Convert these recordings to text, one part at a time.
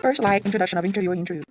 First, like introduction of interview.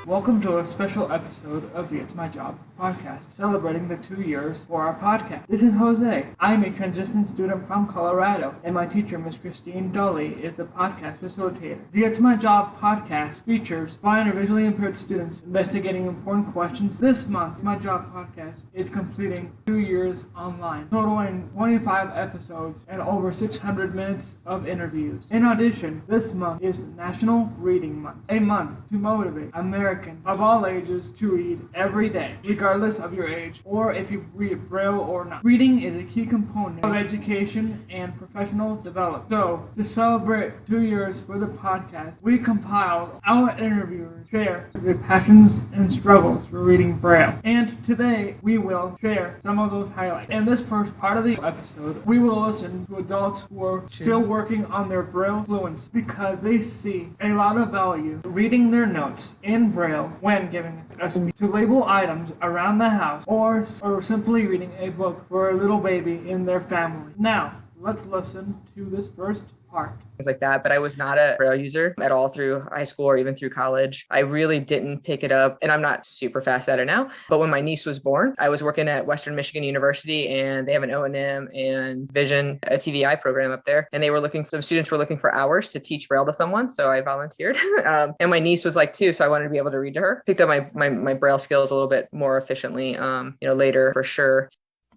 Welcome to a special episode of the It's My Job podcast, celebrating the 2 years for our podcast. This is Jose. I'm a transition student from Colorado, and my teacher, Miss Christine Dolly, is the podcast facilitator. The It's My Job podcast features blind or visually impaired students investigating important questions. This month, My Job podcast is completing 2 years online, totaling 25 episodes and over 600 minutes of interviews. In addition, this month is National Reading Month, a month to motivate Americans of all ages to read every day, regardless of your age or if you read Braille or not. Reading is a key component of education and professional development. So, to celebrate 2 years for the podcast, we compiled our interviewers share their passions and struggles for reading Braille. And today, we will share some of those highlights. In this first part of the episode, we will listen to adults who are still working on their Braille fluency because they see a lot of value reading their notes in Braille when giving a speech, to label items around the house, or simply reading a book for a little baby in their family. Now, let's listen to this first part. Things like that, but I was not a Braille user at all through high school or even through college. I really didn't pick it up, and I'm not super fast at it now, but when my niece was born, I was working at Western Michigan University, and they have an O&M and Vision, a TVI program up there, and some students were looking for hours to teach Braille to someone, so I volunteered. And my niece was like 2, so I wanted to be able to read to her. Picked up my Braille skills a little bit more efficiently, later for sure.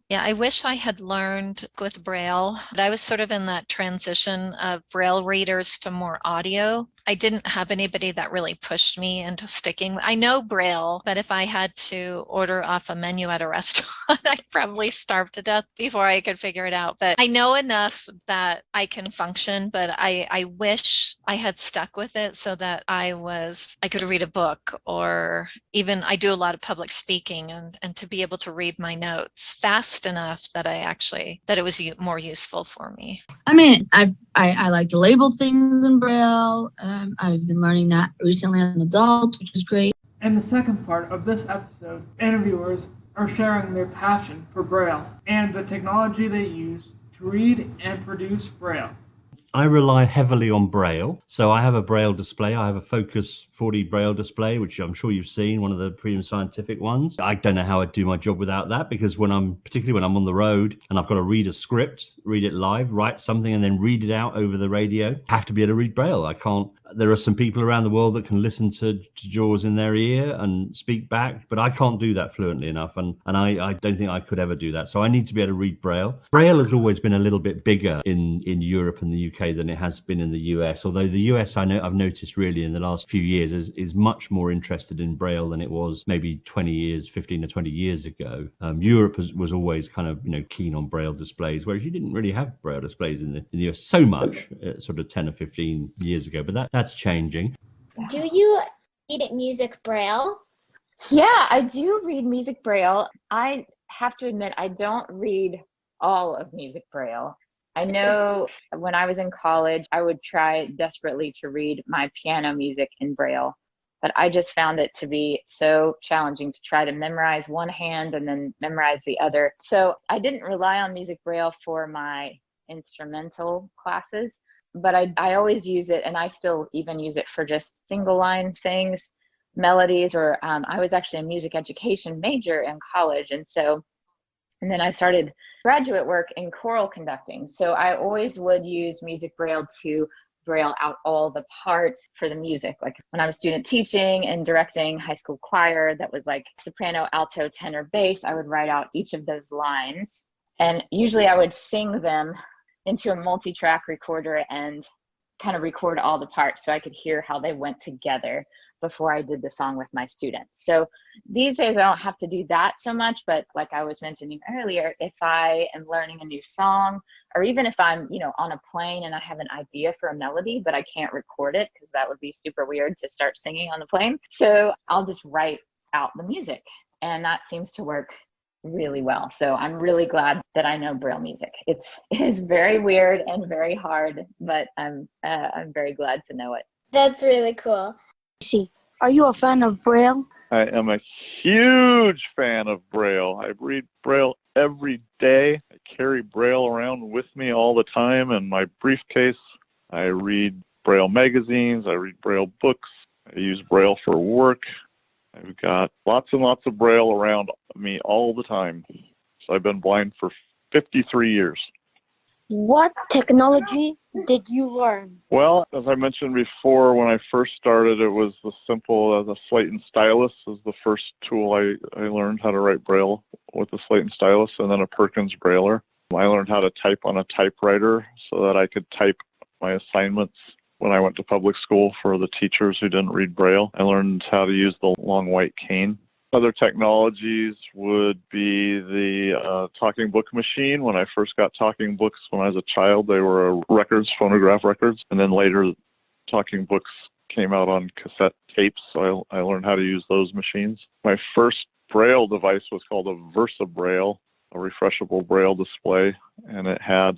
Yeah, I wish I had learned with Braille. I was sort of in that transition of Braille readers to more audio. I didn't have anybody that really pushed me into sticking. I know Braille, but if I had to order off a menu at a restaurant, I'd probably starve to death before I could figure it out. But I know enough that I can function, but I wish I had stuck with it so that I could read a book, or even I do a lot of public speaking, and to be able to read my notes fast enough that that it was more useful for me. I mean, I like to label things in Braille. I've been learning that recently as an adult, which is great. In the second part of this episode, interviewers are sharing their passion for Braille and the technology they use to read and produce Braille. I rely heavily on Braille. So I have a Braille display. I have a Focus 40 Braille display, which I'm sure you've seen, one of the Freedom Scientific ones. I don't know how I'd do my job without that, because particularly when I'm on the road and I've got to read a script, read it live, write something, and then read it out over the radio, I have to be able to read Braille. I can't. There are some people around the world that can listen to Jaws in their ear and speak back, but I can't do that fluently enough, and I don't think I could ever do that. So I need to be able to read Braille. Braille has always been a little bit bigger in Europe and the UK than it has been in the US, although the US, I've noticed really in the last few years is much more interested in Braille than it was maybe 15 or 20 years ago. Europe was always kind of keen on Braille displays, whereas you didn't really have Braille displays in the US so much sort of 10 or 15 years ago, but that's changing. Do you read music Braille? Yeah, I do read music Braille. I have to admit, I don't read all of music Braille. I know when I was in college, I would try desperately to read my piano music in Braille, but I just found it to be so challenging to try to memorize one hand and then memorize the other. So I didn't rely on music Braille for my instrumental classes, but I always use it, and I still even use it for just single line things, melodies, or I was actually a music education major in college. And then I started graduate work in choral conducting. So I always would use music Braille to Braille out all the parts for the music. Like when I was student teaching and directing high school choir, that was like soprano, alto, tenor, bass, I would write out each of those lines. And usually I would sing them into a multi-track recorder and kind of record all the parts so I could hear how they went together before I did the song with my students. So these days I don't have to do that so much, but like I was mentioning earlier, if I am learning a new song, or even if I'm, on a plane and I have an idea for a melody, but I can't record it because that would be super weird to start singing on the plane. So I'll just write out the music, and that seems to work really well. So I'm really glad that I know Braille music. It is very weird and very hard, but I'm very glad to know it. That's really cool. Are you a fan of Braille? I am a huge fan of Braille. I read Braille every day. I carry Braille around with me all the time in my briefcase. I read Braille magazines. I read Braille books. I use Braille for work. I've got lots and lots of Braille around me all the time. So I've been blind for 53 years. What technology did you learn? Well, as I mentioned before, when I first started, it was as simple as a slate and stylus was the first tool I learned how to write Braille with a slate and stylus, and then a Perkins Brailler. I learned how to type on a typewriter so that I could type my assignments when I went to public school for the teachers who didn't read Braille. I learned how to use the long white cane. Other technologies would be the talking book machine. When I first got talking books when I was a child, they were records, phonograph records. And then later, talking books came out on cassette tapes, so I learned how to use those machines. My first Braille device was called a Versa Braille, a refreshable Braille display, and it had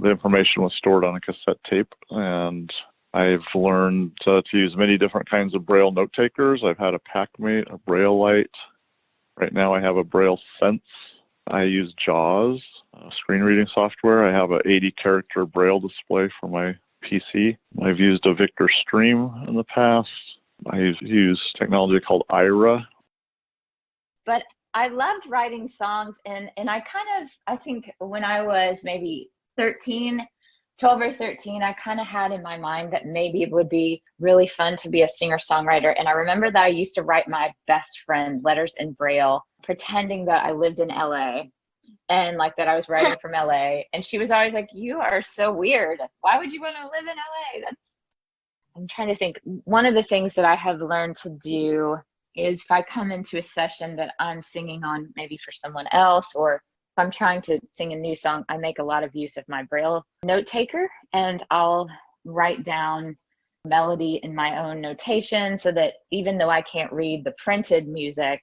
the information was stored on a cassette tape. And I've learned to use many different kinds of Braille note takers. I've had a PackMate, a Braille Light. Right now I have a Braille Sense. I use JAWS, screen reading software. I have an 80-character Braille display for my PC. I've used a Victor Stream in the past. I've used technology called IRA. But I loved writing songs, and I think when I was maybe 12 or 13, I kind of had in my mind that maybe it would be really fun to be a singer-songwriter. And I remember that I used to write my best friend letters in Braille, pretending that I lived in LA and like that I was writing from LA. And she was always like, "You are so weird. Why would you want to live in LA?" I'm trying to think. One of the things that I have learned to do is if I come into a session that I'm singing on maybe for someone else, or if I'm trying to sing a new song, I make a lot of use of my Braille note taker, and I'll write down melody in my own notation so that even though I can't read the printed music,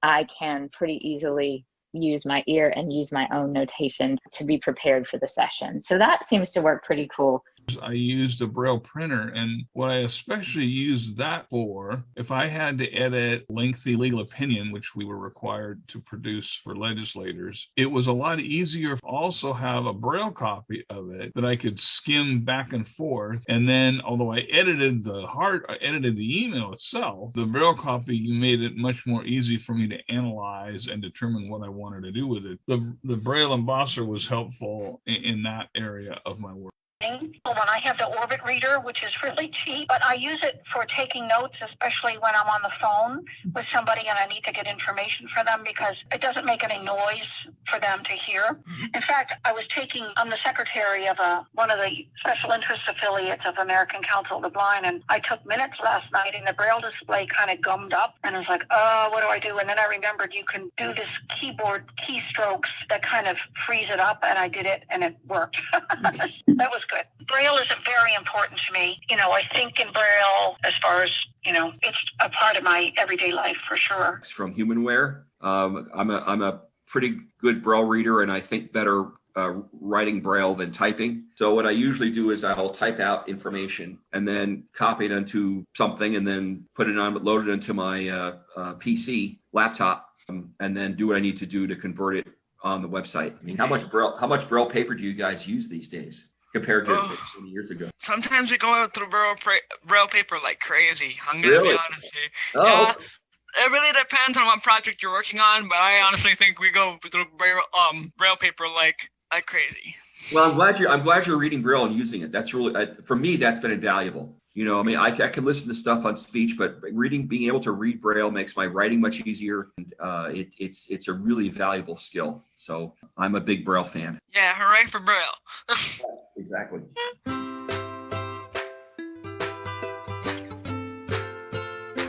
I can pretty easily use my ear and use my own notation to be prepared for the session. So that seems to work pretty cool. I used a Braille printer, and what I especially used that for, if I had to edit lengthy legal opinion, which we were required to produce for legislators, it was a lot easier to also have a Braille copy of it that I could skim back and forth. And then, although I edited the email itself, the Braille copy made it much more easy for me to analyze and determine what I wanted to do with it. The Braille embosser was helpful in that area of my work. When I have the Orbit reader, which is really cheap, but I use it for taking notes, especially when I'm on the phone with somebody and I need to get information for them because it doesn't make any noise for them to hear. In fact, I'm the secretary of one of the special interest affiliates of American Council of the Blind, and I took minutes last night and the Braille display kind of gummed up, and I was like, oh, what do I do? And then I remembered you can do this keyboard keystrokes that kind of freeze it up, and I did it and it worked. That was good. Braille is very important to me. I think in Braille as far as, it's a part of my everyday life for sure. From Humanware. I'm a pretty good Braille reader, and I think better writing Braille than typing. So what I usually do is I'll type out information and then copy it onto something and then load it into my PC laptop, and then do what I need to do to convert it on the website. I mean, how much Braille paper do you guys use these days compared to 20 years ago? Sometimes we go through Braille paper like crazy. I'm going to be honest with you. Oh, yeah, okay. it really depends on what project you're working on, but I honestly think we go through Braille paper like crazy. Well, I'm glad you're reading Braille and using it. That's really, for me, that's been invaluable. I mean, I can listen to stuff on speech, but being able to read Braille makes my writing much easier. And it's a really valuable skill. So I'm a big Braille fan. Yeah, hooray for Braille. Yes, exactly.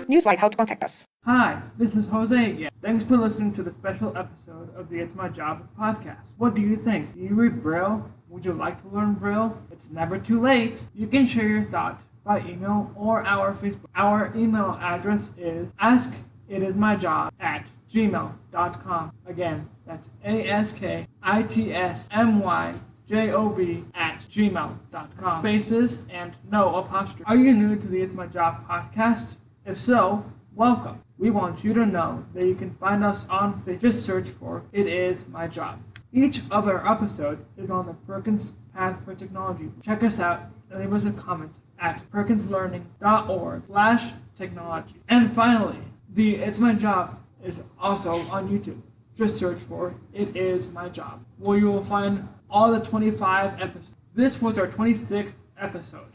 Newslight, how to contact us. Hi, this is Jose again. Thanks for listening to the special episode of the It's My Job podcast. What do you think? Do you read Braille? Would you like to learn Braille? It's never too late. You can share your thoughts by email or our Facebook. Our email address is askitismyjob@gmail.com. Again, that's askitsmyjob@gmail.com. Spaces and no apostrophe. Are you new to the It's My Job podcast? If so, welcome. We want you to know that you can find us on Facebook. Just search for It Is My Job. Each of our episodes is on the Perkins Path for Technology. Check us out and leave us a comment at perkinslearning.org/technology. And finally, the It's My Job is also on YouTube. Just search for It Is My Job, where you will find all the 25 episodes. This was our 26th episode.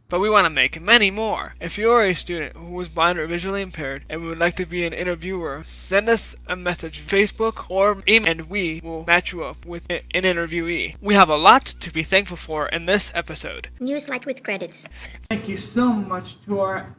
But we want to make many more. If you are a student who is blind or visually impaired and would like to be an interviewer, send us a message on Facebook or email and we will match you up with an interviewee. We have a lot to be thankful for in this episode. Newslight with credits. Thank you so much to our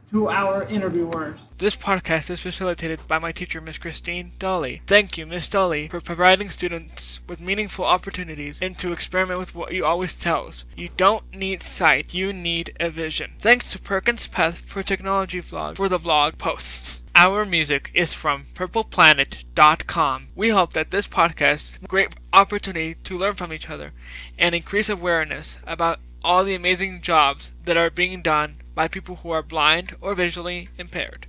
interviewers. This podcast is facilitated by my teacher, Miss Christine Dolly. Thank you, Miss Dolly, for providing students with meaningful opportunities and to experiment with what you always tell us. You don't need sight, you need a vision. Thanks to Perkins Path for Technology vlog for the vlog posts. Our music is from purpleplanet.com. We hope that this podcast is a great opportunity to learn from each other and increase awareness about all the amazing jobs that are being done by people who are blind or visually impaired.